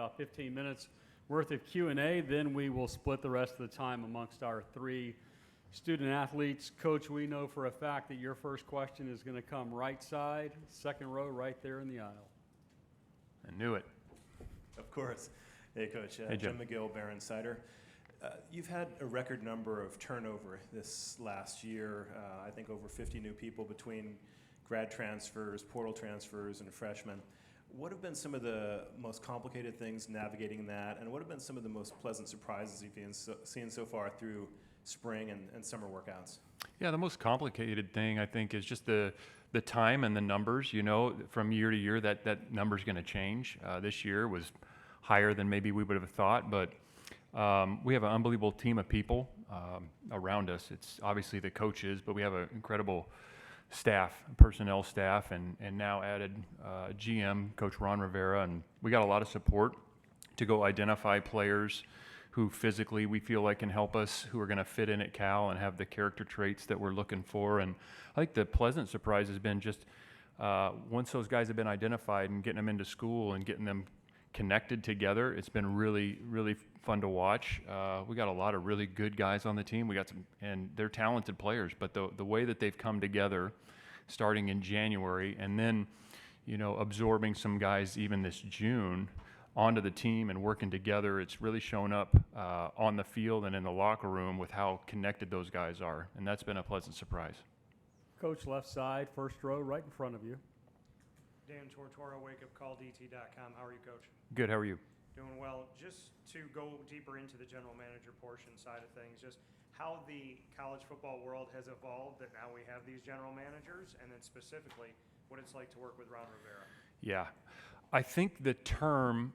about 15 minutes worth of Q&A. Then we will split the rest of the time amongst our 3 student athletes. Coach, we know for a fact that your first question is going to come right side, second row, right there in the aisle. I knew it. Of course. Hey, Coach. Hey, Jim McGill, Barron Cider. You've had a record number of turnover this last year. I think over 50 new people between grad transfers, portal transfers, and freshmen. What have been some of the most complicated things navigating that, and what have been some of the most pleasant surprises you've seen so far through spring and summer workouts? Yeah, the most complicated thing, I think, is just the time and the numbers. You know, from year to year, that number's going to change. This year was higher than maybe we would have thought, but we have an unbelievable team of people around us. It's obviously the coaches, but we have an incredible personnel staff, and now added GM, Coach Ron Rivera, and we got a lot of support to go identify players who physically we feel like can help us, who are going to fit in at Cal and have the character traits that we're looking for. And I think the pleasant surprise has been just once those guys have been identified and getting them into school and getting them connected together, it's been really, really fun to watch. We got a lot of really good guys on the team. We got some, and they're talented players, but the way that they've come together starting in January and then, you know, absorbing some guys even this June onto the team and working together, it's really shown up on the field and in the locker room with how connected those guys are, and that's been a pleasant surprise. Coach, left side, first row, right in front of you. Dan Tortora, wakeupcalldt.com. How are you, Coach? Good, how are you? Doing well. Just to go deeper into the general manager portion side of things, just how the college football world has evolved that now we have these general managers, and then specifically what it's like to work with Ron Rivera. Yeah, I think the term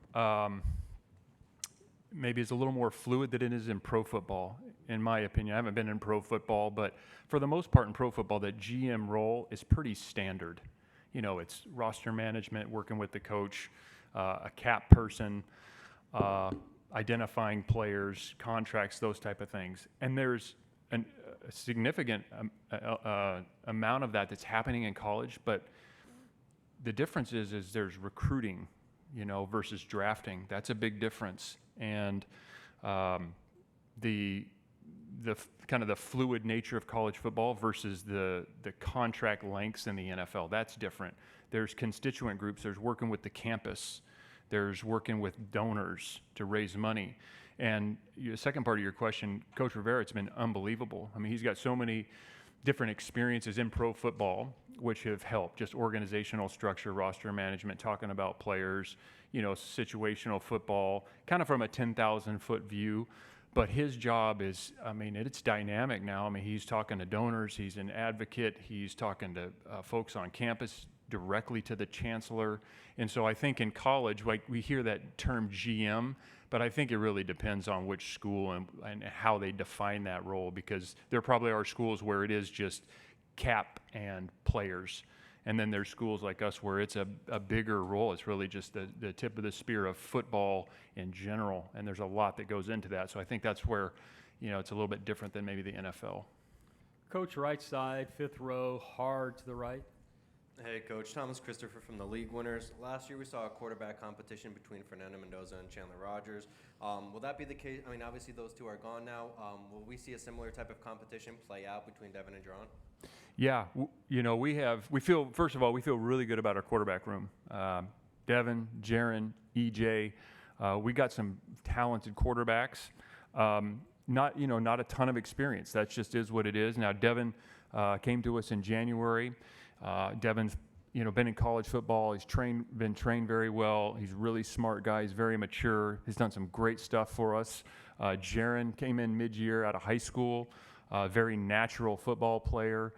maybe is a little more fluid than it is in pro football, in my opinion. I haven't been in pro football, but for the most part in pro football, the GM role is pretty standard. You know, it's roster management, working with the coach, a cap person, identifying players, contracts, those type of things. And there's a significant amount of that that's happening in college, but the difference is there's recruiting, you know, versus drafting. That's a big difference. And the kind of the fluid nature of college football versus the contract lengths in the NFL, that's different. There's constituent groups, there's working with the campus, there's working with donors to raise money. And the second part of your question, Coach Rivera, it's been unbelievable. I mean, he's got so many different experiences in pro football, which have helped, just organizational structure, roster management, talking about players, you know, situational football, kind of from a 10,000-foot view. But his job is, I mean, it's dynamic now. I mean, he's talking to donors, he's an advocate, he's talking to folks on campus, directly to the chancellor. And so I think in college, like, we hear that term GM, but I think it really depends on which school and how they define that role, because there probably are schools where it is just cap and players. And then there's schools like us where it's a bigger role. It's really just the tip of the spear of football in general. And there's a lot that goes into that. So I think that's where, you know, it's a little bit different than maybe the NFL. Coach, right side, fifth row, hard to the right. Hey, Coach. Thomas Christopher from the League Winners. Last year we saw a quarterback competition between Fernando Mendoza and Chandler Rogers. Will that be the case? I mean, obviously those two are gone now. Will we see a similar type of competition play out between Devin and Jerron? Yeah, you know, we feel really good about our quarterback room. Devin, Jaron, EJ, we got some talented quarterbacks. Not a ton of experience. That just is what it is. Now, Devin came to us in January. Devin's, you know, been in college football. He's been trained very well. He's a really smart guy. He's very mature. He's done some great stuff for us. Jaron came in mid-year out of high school. Very natural football player.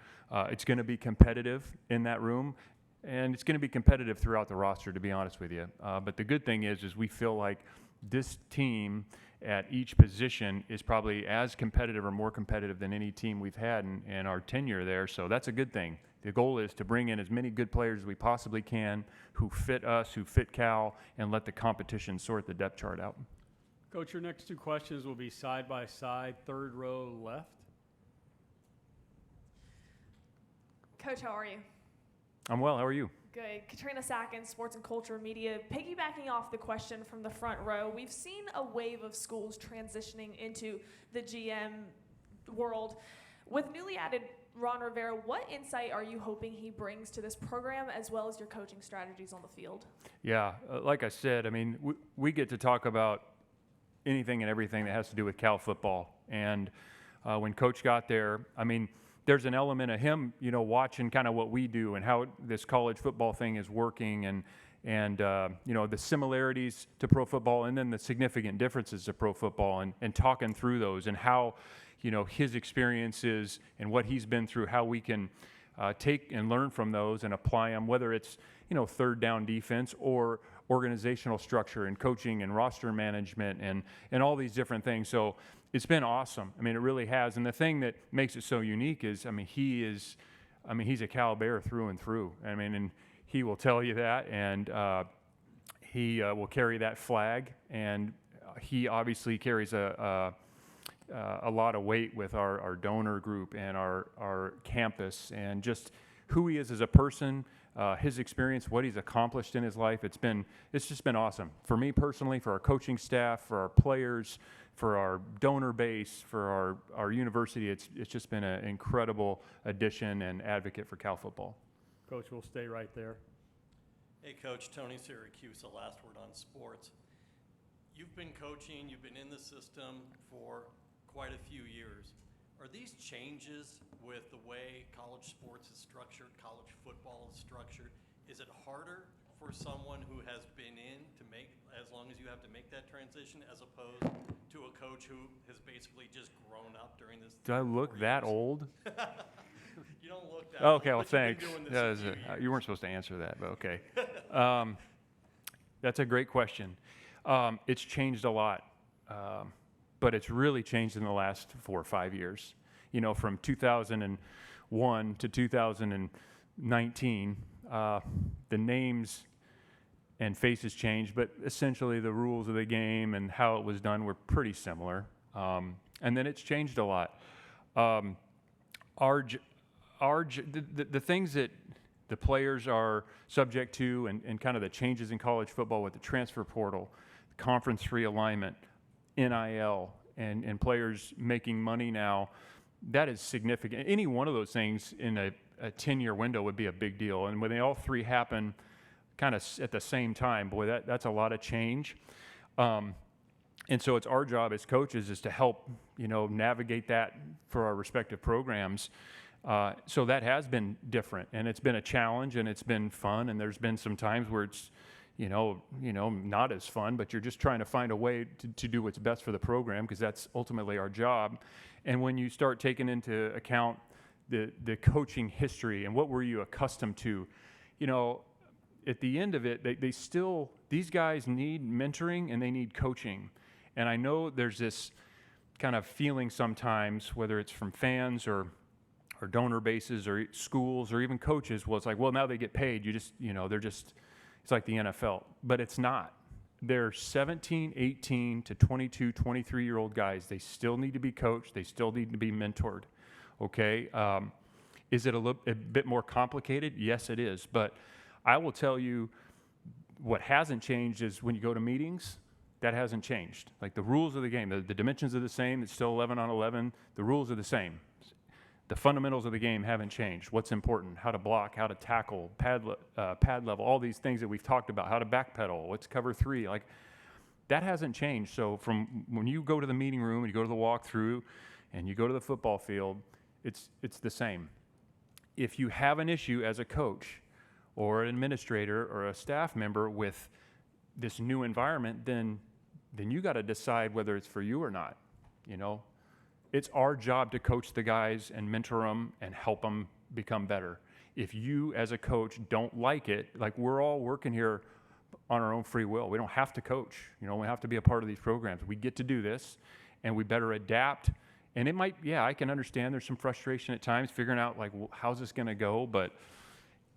It's going to be competitive in that room, and it's going to be competitive throughout the roster, to be honest with you. But the good thing is we feel like this team at each position is probably as competitive or more competitive than any team we've had in our tenure there. So that's a good thing. The goal is to bring in as many good players as we possibly can who fit us, who fit Cal, and let the competition sort the depth chart out. Coach, your next two questions will be side by side, third row left. Coach, how are you? I'm well. How are you? Good. Katrina Sackins, Sports and Culture Media. Piggybacking off the question from the front row, we've seen a wave of schools transitioning into the GM world. With newly added Ron Rivera, what insight are you hoping he brings to this program, as well as your coaching strategies on the field? Yeah, like I said, I mean, we get to talk about anything and everything that has to do with Cal football. And when Coach got there, I mean, there's an element of him, you know, watching kind of what we do and how this college football thing is working, and you know, the similarities to pro football and then the significant differences to pro football, and talking through those, and how, you know, his experiences and what he's been through, how we can take and learn from those and apply them, whether it's, you know, third down defense or organizational structure and coaching and roster management and all these different things. So it's been awesome. I mean, it really has. And the thing that makes it so unique is, I mean, he's a Cal Bear through and through. I mean, and he will tell you that, and he will carry that flag, and he obviously carries a lot of weight with our donor group and our campus, and just who he is as a person, his experience, what he's accomplished in his life. It's just been awesome for me personally, for our coaching staff, for our players, for our donor base, for our university. It's just been an incredible addition and advocate for Cal football. Coach, we'll stay right there. Hey, Coach, Tony Syracuse, last word on sports. You've been coaching, you've been in the system for quite a few years. Are these changes with the way college sports is structured, college football is structured, is it harder for someone who has been in to make, as long as you have to make that transition, as opposed to a coach who has basically just grown up during this? Do I look that old? You don't look that Okay, well, old, but you've thanks. been doing this a few years. You weren't supposed to answer that, but okay. That's a great question. It's changed a lot, but it's really changed in the last 4 or 5 years. You know, from 2001 to 2019, the names and faces changed, but essentially the rules of the game and how it was done were pretty similar. And then it's changed a lot. The things that the players are subject to, and kind of the changes in college football with the transfer portal, conference realignment, NIL, and players making money now, that is significant. Any one of those things in a 10-year window would be a big deal. And when they all three happen kind of at the same time, boy, that's a lot of change. And so it's our job as coaches is to help, you know, navigate that for our respective programs. So that has been different, and it's been a challenge, and it's been fun, and there's been some times where it's, you know, not as fun, but you're just trying to find a way to do what's best for the program, because that's ultimately our job. And when you start taking into account the coaching history and what were you accustomed to, you know, at the end of it, these guys need mentoring and they need coaching. And I know there's this kind of feeling sometimes, whether it's from fans or donor bases or schools or even coaches, well, it's like, well, now they get paid. It's like the NFL. But it's not. They're 17, 18 to 22, 23-year-old guys. They still need to be coached. They still need to be mentored, okay? Is it a bit more complicated? Yes, it is. But I will tell you what hasn't changed is when you go to meetings, that hasn't changed. Like the rules of the game, the dimensions are the same. It's still 11 on 11. The rules are the same. The fundamentals of the game haven't changed. What's important, how to block, how to tackle, pad level, all these things that we've talked about, how to backpedal, what's cover three, like that hasn't changed. So from when you go to the meeting room and you go to the walkthrough and you go to the football field, it's the same. If you have an issue as a coach or an administrator or a staff member with this new environment, then you got to decide whether it's for you or not, you know. It's our job to coach the guys and mentor them and help them become better. If you, as a coach, don't like it, like we're all working here on our own free will. We don't have to coach. You know, we have to be a part of these programs. We get to do this, and we better adapt. And it might, yeah, I can understand there's some frustration at times figuring out, like, well, how's this going to go? But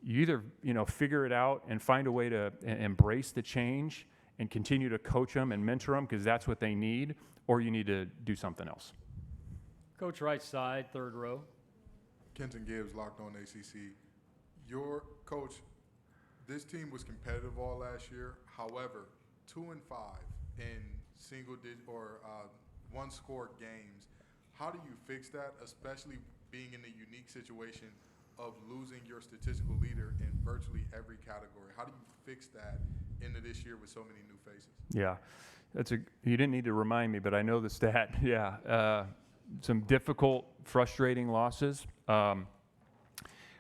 you either, you know, figure it out and find a way to embrace the change and continue to coach them and mentor them because that's what they need, or you need to do something else. Coach right side, third row. Kenton Gibbs, Locked On ACC. Your coach, this team was competitive all last year. However, 2-5 in single digit or one score games. How do you fix that, especially being in the unique situation of losing your statistical leader in virtually every category? How do you fix that into this year with so many new faces? Yeah, you didn't need to remind me, but I know the stat. Yeah, some difficult, frustrating losses.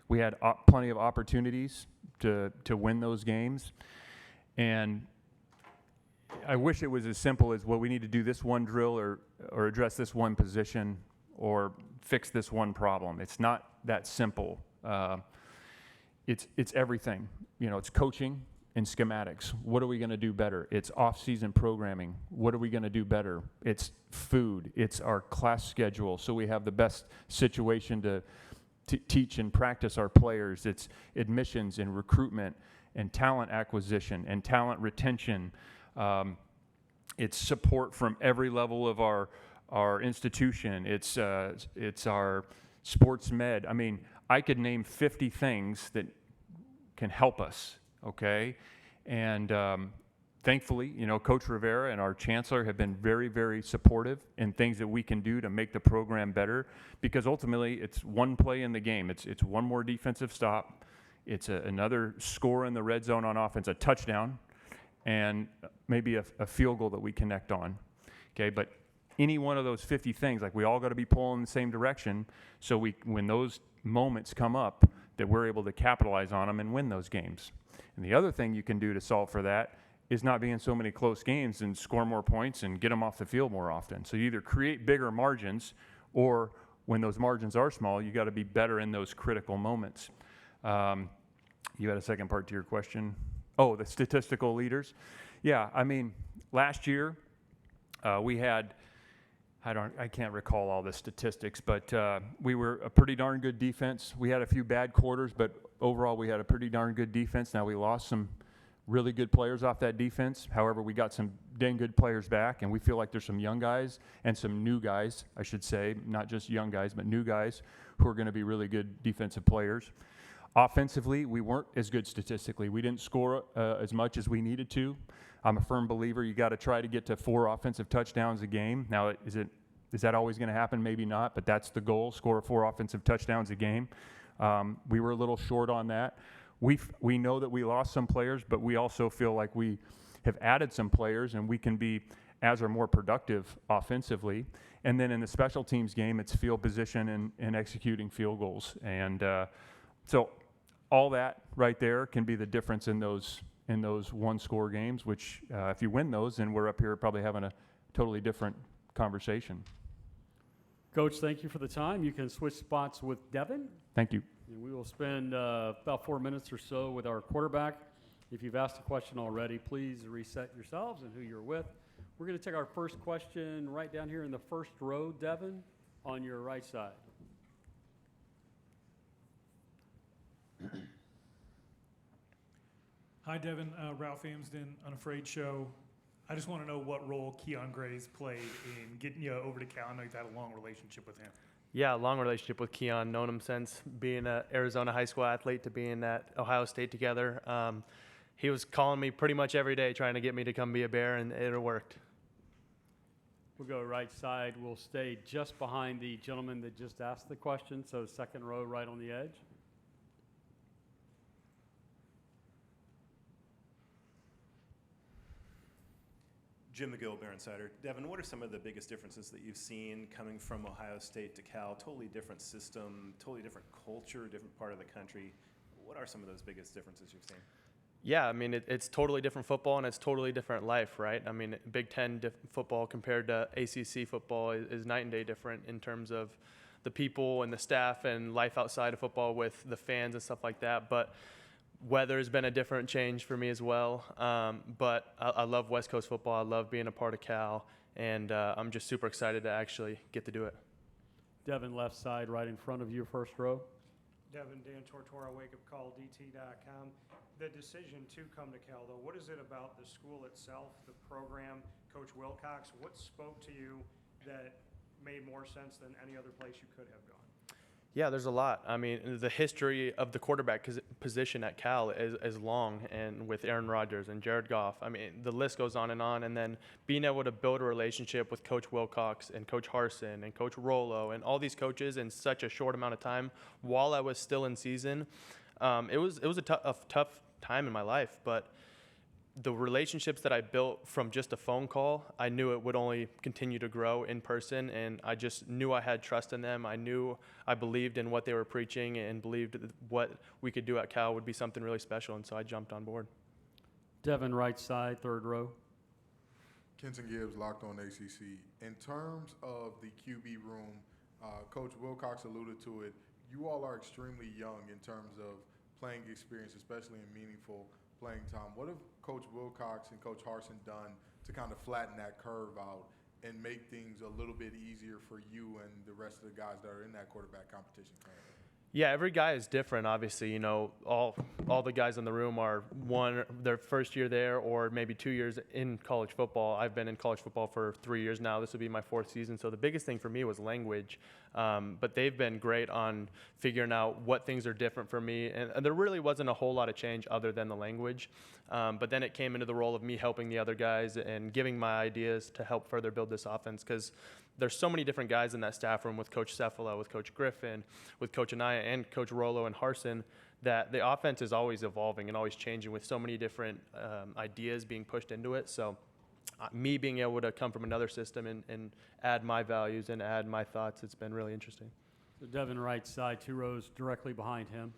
We had plenty of opportunities to win those games, and I wish it was as simple as, well, we need to do this one drill or address this one position or fix this one problem. It's not that simple. It's everything. You know, it's coaching and schematics. What are we going to do better? It's off-season programming. What are we going to do better? It's food. It's our class schedule, so we have the best situation to teach and practice our players. It's admissions and recruitment and talent acquisition and talent retention. It's support from every level of our institution. It's our sports med. I mean, I could name 50 things that can help us, okay? And thankfully, you know, Coach Rivera and our chancellor have been very, very supportive in things that we can do to make the program better, because ultimately it's one play in the game. It's one more defensive stop. It's another score in the red zone on offense, a touchdown, and maybe a field goal that we connect on, okay? But any one of those 50 things, like, we all got to be pulling in the same direction, so when those moments come up, that we're able to capitalize on them and win those games. And the other thing you can do to solve for that is not be in so many close games and score more points and get them off the field more often. So you either create bigger margins, or when those margins are small, you got to be better in those critical moments. You had a second part to your question. Oh, the statistical leaders. Yeah, I mean, last year we had, I can't recall all the statistics, but we were a pretty darn good defense. We had a few bad quarters, but overall we had a pretty darn good defense. Now, we lost some really good players off that defense. However, we got some dang good players back, and we feel like there's some young guys and some new guys, I should say, not just young guys, but new guys who are going to be really good defensive players. Offensively, we weren't as good statistically. We didn't score as much as we needed to. I'm a firm believer you got to try to get to 4 offensive touchdowns a game. Now, is that always going to happen? Maybe not, but that's the goal, score 4 offensive touchdowns a game. We were a little short on that. We know that we lost some players, but we also feel like we have added some players, and we can be as or more productive offensively. And then in the special teams game, it's field position and executing field goals. And so all that right there can be the difference in those one-score games, which if you win those, then we're up here probably having a totally different conversation. Coach, thank you for the time. You can switch spots with Devin. Thank you. And we will spend about 4 minutes or so with our quarterback. If you've asked a question already, please reset yourselves and who you're with. We're going to take our first question right down here in the first row, Devin, on your right side. Hi, Devin. Ralph Amsden, Unafraid Show. I just want to know what role Keon Gray's played in getting you over to Cal. I know you've had a long relationship with him. Yeah, long relationship with Keon. Known him since being an Arizona high school athlete to being at Ohio State together. He was calling me pretty much every day trying to get me to come be a Bear, and it worked. We'll go right side. We'll stay just behind the gentleman that just asked the question, so second row right on the edge. Jim McGill, Bear Insider. Devin, what are some of the biggest differences that you've seen coming from Ohio State to Cal? Totally different system, totally different culture, different part of the country. What are some of those biggest differences you've seen? Yeah, I mean, it's totally different football, and it's totally different life, right? I mean, Big Ten football compared to ACC football is night and day different in terms of the people and the staff and life outside of football with the fans and stuff like that. But weather has been a different change for me as well. But I love West Coast football. I love being a part of Cal, and I'm just super excited to actually get to do it. Devin, left side, right in front of you, first row. Devin, Dan Tortora, wakeupcalldt.com. The decision to come to Cal, though, what is it about the school itself, the program, Coach Wilcox? What spoke to you that made more sense than any other place you could have gone? Yeah, there's a lot. I mean, the history of the quarterback position at Cal is long, and with Aaron Rodgers and Jared Goff. I mean, the list goes on. And then being able to build a relationship with Coach Wilcox and Coach Harsin and Coach Rollo and all these coaches in such a short amount of time while I was still in season, it was a tough time in my life. But the relationships that I built from just a phone call, I knew it would only continue to grow in person, and I just knew I had trust in them. I believed in what they were preaching and believed that what we could do at Cal would be something really special, and so I jumped on board. Devin, right side, third row. Kenton Gibbs, Locked On ACC. In terms of the QB room, Coach Wilcox alluded to it. You all are extremely young in terms of playing experience, especially in meaningful playing time. What have Coach Wilcox and Coach Harsin done to kind of flatten that curve out and make things a little bit easier for you and the rest of the guys that are in that quarterback competition currently? Yeah, every guy is different, obviously. You know, all the guys in the room are their first year there or maybe 2 years in college football. I've been in college football for 3 years now. This will be my 4th season. So the biggest thing for me was language. But they've been great on figuring out what things are different for me. And there really wasn't a whole lot of change other than the language. But then it came into the role of me helping the other guys and giving my ideas to help further build this offense, because there's so many different guys in that staff room with Coach Cephala, with Coach Griffin, with Coach Keanaaina, and Coach Rollo and Harsin, that the offense is always evolving and always changing with so many different ideas being pushed into it. So me being able to come from another system and add my values and add my thoughts, it's been really interesting. So Devin, right side, 2 rows directly behind him.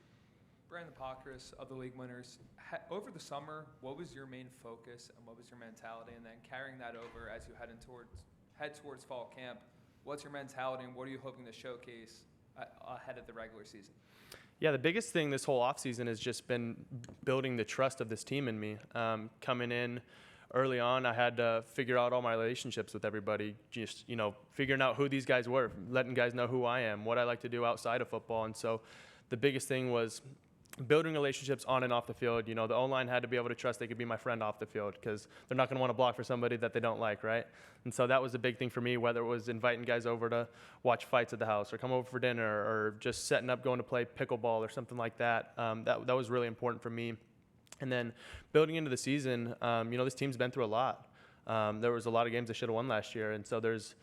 Brandon Pockris of the league winners. Over the summer, what was your main focus and what was your mentality? And then carrying that over as you head towards fall camp, what's your mentality and what are you hoping to showcase ahead of the regular season? Yeah, the biggest thing this whole offseason has just been building the trust of this team in me. Coming in early on, I had to figure out all my relationships with everybody, just, figuring out who these guys were, letting guys know who I am, what I like to do outside of football. And so the biggest thing was building relationships on and off the field. The O-line had to be able to trust they could be my friend off the field, because they're not going to want to block for somebody that they don't like, right? And so that was a big thing for me, whether it was inviting guys over to watch fights at the house or come over for dinner or just setting up going to play pickleball or something like that. That was really important for me. And then building into the season, this team's been through a lot. There was a lot of games they should have won last year, and so there's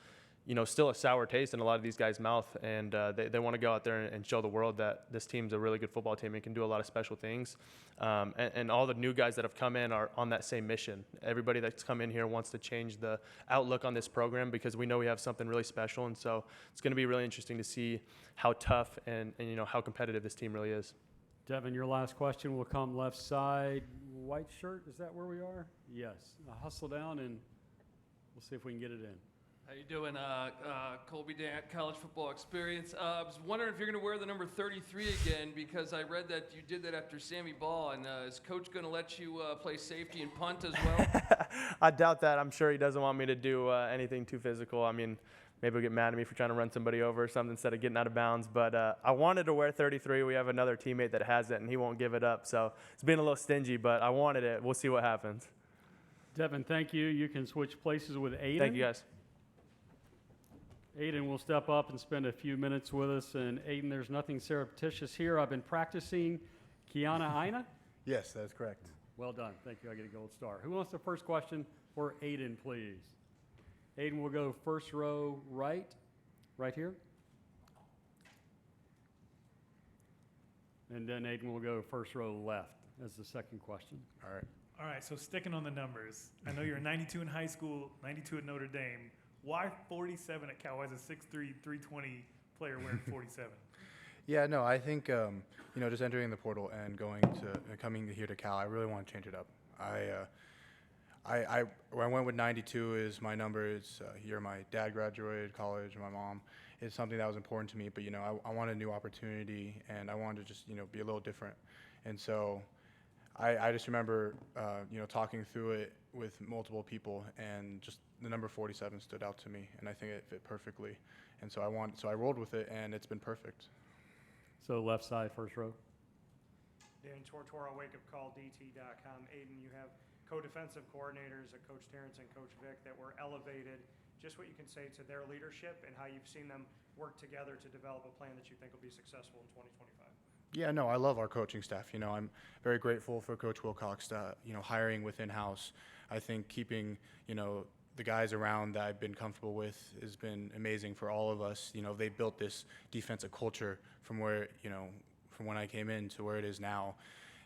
still a sour taste in a lot of these guys' mouth, and they want to go out there and show the world that this team's a really good football team and can do a lot of special things. And all the new guys that have come in are on that same mission. Everybody that's come in here wants to change the outlook on this program, because we know we have something really special, and so it's going to be really interesting to see how tough and how competitive this team really is. Devin, your last question will come left side. White shirt, is that where we are? Yes. Now hustle down and we'll see if we can get it in. How you doing, Colby Dant, College Football Experience? I was wondering if you're going to wear the number 33 again, because I read that you did that after Sammy Ball, and is Coach going to let you play safety and punt as well? I doubt that. I'm sure he doesn't want me to do anything too physical. I mean, maybe he'll get mad at me for trying to run somebody over or something instead of getting out of bounds. But I wanted to wear 33. We have another teammate that has it, and he won't give it up. So it's being a little stingy, but I wanted it. We'll see what happens. Devin, thank you. You can switch places with Aiden. Thank you, guys. Aiden will step up and spend a few minutes with us. And Aiden, there's nothing surreptitious here. I've been practicing Keanaaina. Yes, that's correct. Well done. Thank you. I get a gold star. Who wants the first question for Aiden, please? Aiden will go first row right here. And then Aiden will go first row left as the second question. All right, so sticking on the numbers. I know you're 92 in high school, 92 at Notre Dame. Why 47 at Cal? Why is a 6'3", 320 player wearing 47? Yeah, no, I think just entering the portal and coming here to Cal, I really want to change it up. I went with 92 is my number. It's year my dad graduated college, my mom. It's something that was important to me, but I want a new opportunity, and I wanted to just be a little different. And so I just remember talking through it with multiple people, and just the number 47 stood out to me, and I think it fit perfectly. And so I rolled with it, and it's been perfect. So left side, first row. Dan Tortora, wakeupcalldt.com. Aiden, you have co-defensive coordinators, Coach Terrence and Coach Vic, that were elevated just what you can say to their leadership and how you've seen them work together to develop a plan that you think will be successful in 2025. Yeah, no, I love our coaching staff. You know, I'm very grateful for Coach Wilcox, hiring within house. I think keeping, the guys around that I've been comfortable with has been amazing for all of us. You know, they built this defensive culture from from when I came in to where it is now.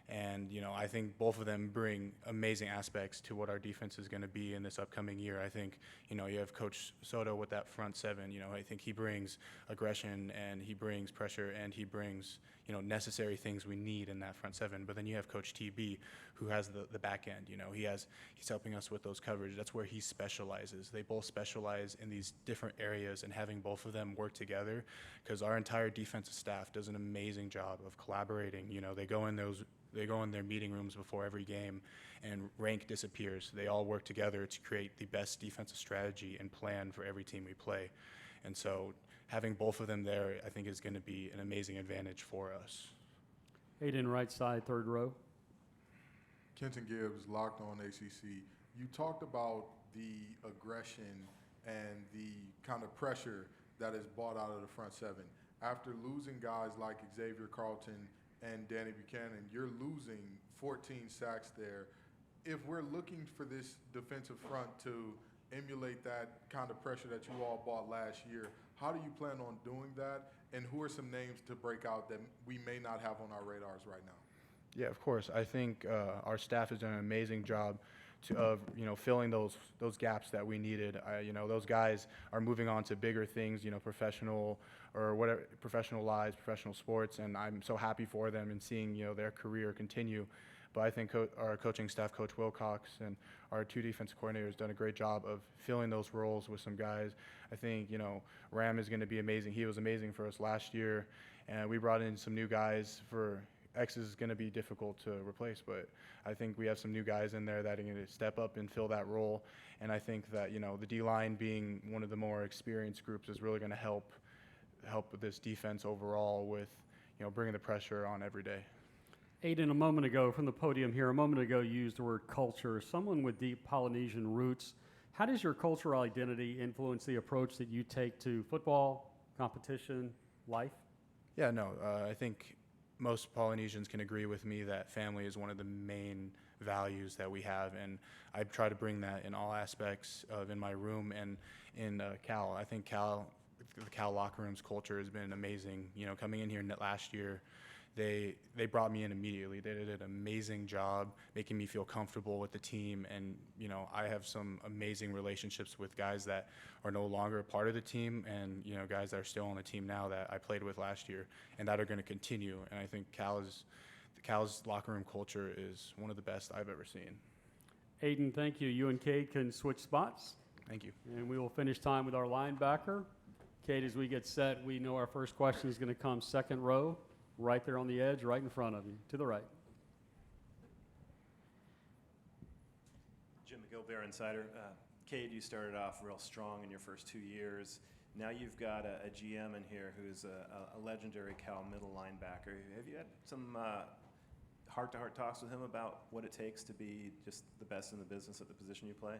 And, I think both of them bring amazing aspects to what our defense is going to be in this upcoming year. I think, you have Coach Soto with that front seven. I think he brings aggression and he brings pressure and he brings, necessary things we need in that front seven. But then you have Coach TB who has the back end. He's helping us with those coverage. That's where he specializes. They both specialize in these different areas, and having both of them work together, because our entire defensive staff does an amazing job of collaborating. They go in their meeting rooms before every game, and rank disappears. They all work together to create the best defensive strategy and plan for every team we play. And so having both of them there, I think, is going to be an amazing advantage for us. Aiden, right side, third row. Kenton Gibbs, Locked On ACC. You talked about the aggression and the kind of pressure that is brought out of the front seven. After losing guys like Xavier Carlton and Danny Buchanan, you're losing 14 sacks there. If we're looking for this defensive front to emulate that kind of pressure that you all bought last year, how do you plan on doing that? And who are some names to break out that we may not have on our radars right now? Yeah, of course. I think our staff has done an amazing job of filling those gaps that we needed. Those guys are moving on to bigger things, professional or whatever, professional lives, professional sports, and I'm so happy for them and seeing their career continue. But I think our coaching staff, Coach Wilcox and our two defensive coordinators, done a great job of filling those roles with some guys. I think Ram is going to be amazing. He was amazing for us last year, and we brought in some new guys for. X is going to be difficult to replace, but I think we have some new guys in there that are going to step up and fill that role. And I think that the D-line being one of the more experienced groups is really going to help with this defense overall with bringing the pressure on every day. Aiden, a moment ago from the podium here, you used the word culture. Someone with deep Polynesian roots, how does your cultural identity influence the approach that you take to football, competition, life? Yeah, no, I think most Polynesians can agree with me that family is one of the main values that we have, and I try to bring that in all aspects of in my room and in Cal. I think the Cal locker room's culture has been amazing. Coming in here last year, they brought me in immediately. They did an amazing job making me feel comfortable with the team, and I have some amazing relationships with guys that are no longer a part of the team, and guys that are still on the team now that I played with last year, and that are going to continue. And I think Cal's locker room culture is one of the best I've ever seen. Aiden, thank you. You and Cade can switch spots. Thank you. And we will finish time with our linebacker. Cade, as we get set, we know our first question is going to come second row. Right there on the edge, right in front of you, to the right. Jim McGill, Bear Insider. Cade, you started off real strong in your first 2 years. Now you've got a GM in here who's a legendary Cal middle linebacker. Have you had some heart-to-heart talks with him about what it takes to be just the best in the business at the position you play?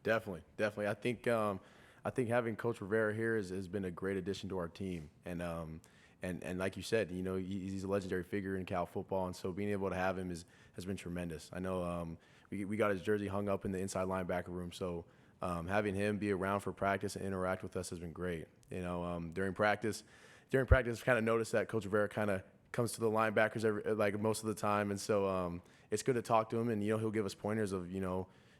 Definitely. I think having Coach Rivera here has been a great addition to our team, and like you said, he's a legendary figure in Cal football, and so being able to have him has been tremendous. I know we got his jersey hung up in the inside linebacker room, so having him be around for practice and interact with us has been great. During practice, I've kind of noticed that Coach Rivera kind of comes to the linebackers most of the time, and so it's good to talk to him, and he'll give us pointers of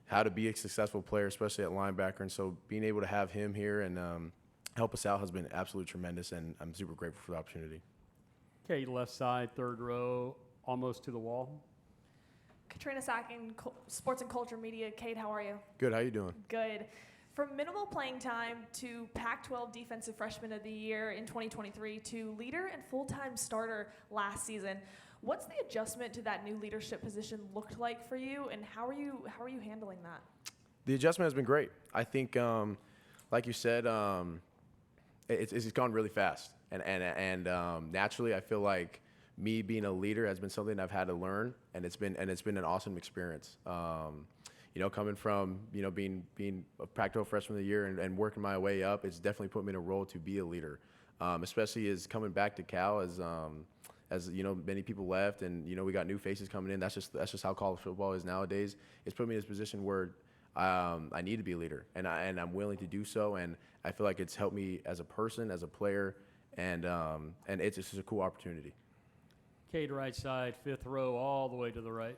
how to be a successful player, especially at linebacker. And so being able to have him here and help us out has been absolutely tremendous, and I'm super grateful for the opportunity. Cade, left side, third row, almost to the wall. Katrina Sacken, Sports and Culture Media. Cade, how are you? Good. How you doing? Good. From minimal playing time to Pac-12 Defensive Freshman of the Year in 2023 to leader and full-time starter last season, what's the adjustment to that new leadership position looked like for you, and how are you handling that? The adjustment has been great. I think, like you said, it's gone really fast, and naturally, I feel like me being a leader has been something I've had to learn, and it's been an awesome experience. coming from, being a Pac-12 freshman of the year and working my way up, it's definitely put me in a role to be a leader, especially as coming back to Cal as many people left and, we got new faces coming in. That's just how college football is nowadays. It's put me in this position where I need to be a leader, and I'm willing to do so, and I feel like it's helped me as a person, as a player, and it's just a cool opportunity. Cade right side, fifth row, all the way to the right.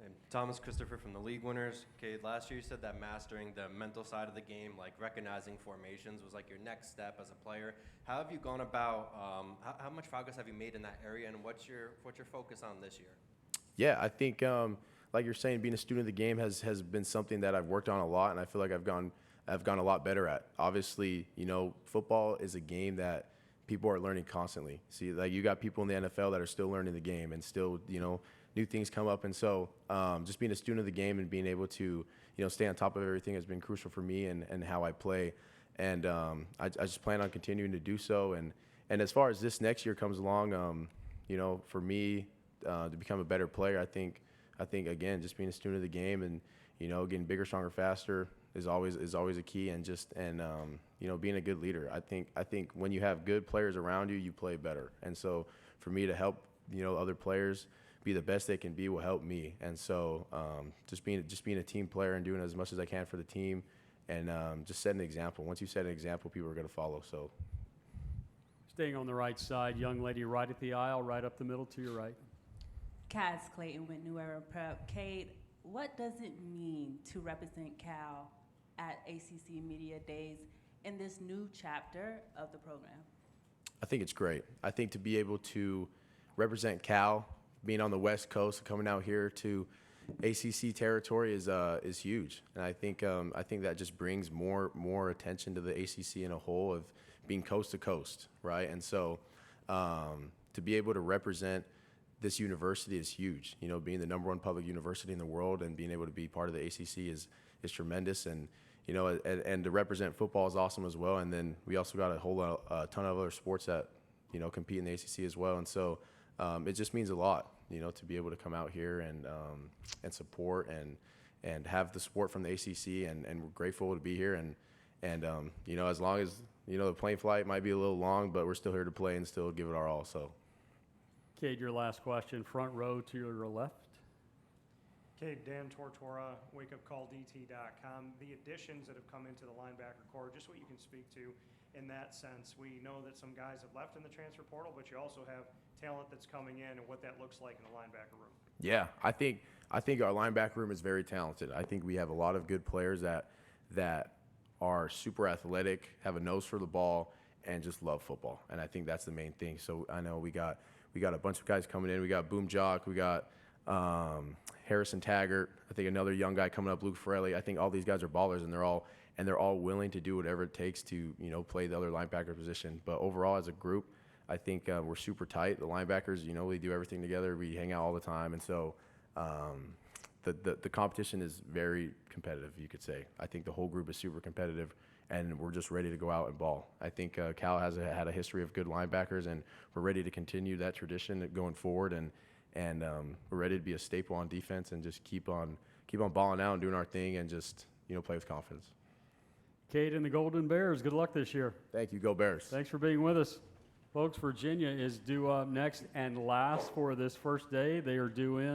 And Thomas Christopher from the league winners. Cade, last year you said that mastering the mental side of the game, like recognizing formations, was like your next step as a player. How have you gone about? How much progress have you made in that area, and what's your focus on this year? Yeah, I think like you're saying, being a student of the game has been something that I've worked on a lot, and I feel like I've gone a lot better at. Obviously, football is a game that people are learning constantly. See, like you got people in the NFL that are still learning the game and still, new things come up. And so just being a student of the game and being able to, stay on top of everything has been crucial for me and how I play. And I just plan on continuing to do so. And as far as this next year comes along, for me to become a better player, I think again, just being a student of the game and, getting bigger, stronger, faster is always a key, and being a good leader. I think when you have good players around you, you play better. And so for me to help, other players be the best they can be will help me. And so just being a team player and doing as much as I can for the team, and just set an example. Once you set an example, people are going to follow. So Staying on the right side, young lady right at the aisle, right up the middle to your right. Cass Clayton with New Era Prep. Cade, what does it mean to represent Cal at ACC Media Days in this new chapter of the program? I think it's great. I think to be able to represent Cal, being on the West Coast, coming out here to ACC territory is huge, and I think that just brings more attention to the ACC in a whole of being coast to coast, right? And so to be able to represent this university is huge. Being the #1 public university in the world and being able to be part of the ACC is tremendous, and and to represent football is awesome as well. And then we also got a ton of other sports that compete in the ACC as well, and so it just means a lot, to be able to come out here and support and have the support from the ACC, and we're grateful to be here, and as long as the plane flight might be a little long, but we're still here to play and still give it our all. So. Cade, your last question, front row to your left. Okay, Dan Tortora, wakeupcalldt.com. The additions that have come into the linebacker core, just what you can speak to in that sense. We know that some guys have left in the transfer portal, but you also have talent that's coming in and what that looks like in the linebacker room. Yeah, I think our linebacker room is very talented. I think we have a lot of good players that are super athletic, have a nose for the ball, and just love football. And I think that's the main thing. So I know we got a bunch of guys coming in. We got Boom Jock. We got Harrison Taggart. I think another young guy coming up, Luke Farelli. I think all these guys are ballers, and they're all willing to do whatever it takes to play the other linebacker position. But overall, as a group, I think we're super tight. The linebackers, we do everything together. We hang out all the time, and so the competition is very competitive, you could say. I think the whole group is super competitive, and we're just ready to go out and ball. I think Cal has had a history of good linebackers, and we're ready to continue that tradition going forward, and we're ready to be a staple on defense and just keep on balling out and doing our thing, and just play with confidence. Cade and the Golden Bears, good luck this year. Thank you. Go Bears. Thanks for being with us. Folks, Virginia is due up next and last for this first day. They are due in